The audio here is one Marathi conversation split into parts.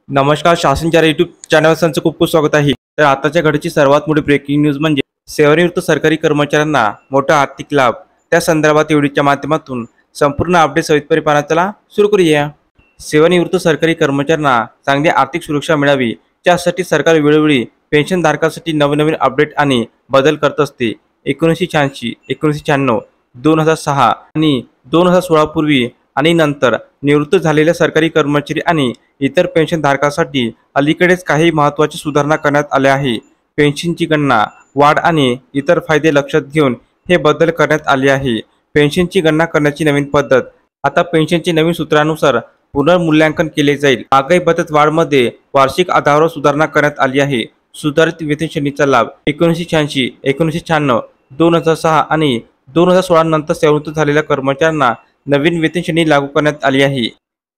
नमस्कार. शासनच्या यूट्यूब चॅनलवर तुमचं खूप खूप स्वागत आहे. तर आताच्या घडीची सर्वात मोठी ब्रेकिंग न्यूज म्हणजे सेवानिवृत्त सरकारी कर्मचाऱ्यांना मोठा आर्थिक लाभ. त्या संदर्भात व्हिडिओच्या माध्यमातून संपूर्ण अपडेट सविस्तर पाहण्याला सुरू करूया. सेवानिवृत्त सरकारी कर्मचाऱ्यांना चांगली आर्थिक सुरक्षा मिळावी यासाठी सरकार वेळोवेळी पेन्शनधारकांसाठी नवनवीन अपडेट आणि बदल करत असते. 1986, 1996, 2006 आणि 2016 पूर्वी आणि नंतर निवृत्त झालेल्या सरकारी कर्मचारी आणि इतर पेन्शनधारकांसाठी अलीकडेच काही महत्त्वाची सुधारणा करण्यात आल्या आहे. पेन्शनची गणना, वाढ आणि इतर फायदे लक्षात घेऊन हे बदल करण्यात आले आहे. पेन्शनची गणना करण्याची नवीन पद्धत. आता पेन्शनचे नवीन सूत्रानुसार पुनर्मूल्यांकन केले जाईल. महागाई भत्त्यात वाढमध्ये वार्षिक आधारावर सुधारणा करण्यात आली आहे. सुधारित वेतन श्रेणीचा लाभ 1986, 1996, 2006 आणि 2016 नंतर सेवानिवृत्त झालेल्या कर्मचाऱ्यांना नवीन वेतन श्रेणी लागू करण्यात आली आहे.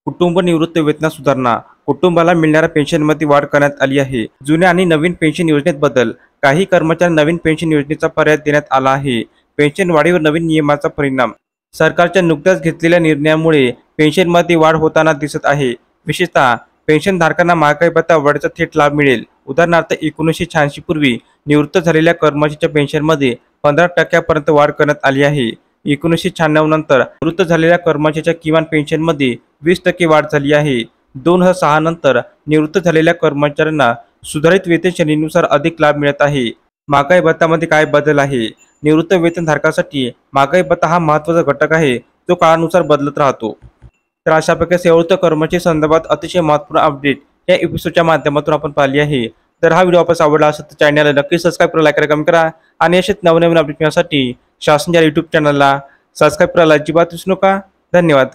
कुटुंब निवृत्त वेतनात सुधारणा. कुटुंबाला मिळणाऱ्या पेन्शनमध्ये वाढ करण्यात आली आहे. जुन्या आणि नवीन पेन्शन योजनेत बदल. काही कर्मचाऱ्यांना नवीन पेन्शन योजनेचा पर्याय देण्यात आला आहे. पेन्शन वाढीवर नवीन नियमाचा परिणाम. सरकारच्या नुकत्याच घेतलेल्या निर्णयामुळे पेन्शनमध्ये वाढ होताना दिसत आहे. विशेषतः पेन्शनधारकांना महागाई भत्ता वाढीचा थेट लाभ मिळेल. उदाहरणार्थ 1986 पूर्वी निवृत्त झालेल्या कर्मचाऱ्यांच्या पेन्शनमध्ये 15% वाढ करण्यात आली आहे. 1996 नंतर निवृत्त झालेल्या कर्मचाऱ्यांच्या किमान पेन्शनमध्ये 20% वाढ झाली आहे. 2006 नंतर निवृत्त झालेल्या कर्मचाऱ्यांना सुधारित वेतन श्रेणीनुसार अधिक लाभ मिळत आहे. महागाई भत्त्यामध्ये काय बदल आहे? निवृत्त वेतनधारकांसाठी महागाई भत्ता हा महत्त्वाचा घटक आहे. तो काळानुसार बदलत राहतो. तर अशा प्रकारे सेवानिवृत्त कर्मचारी संदर्भात अतिशय महत्त्वपूर्ण अपडेट या एपिसोडच्या माध्यमातून आपण पाहिली आहे. तर हा व्हिडिओ आपल्याला आवडला असेल तर चॅनलला नक्की सबस्क्राईब करा, लाईक करा, कमेंट करा आणि असेच नवनवीन अपडेट मिळण्यासाठी शासनच्या यूट्यूब चॅनलला सबस्क्राईब करायला अजिबात विसरू नका. धन्यवाद.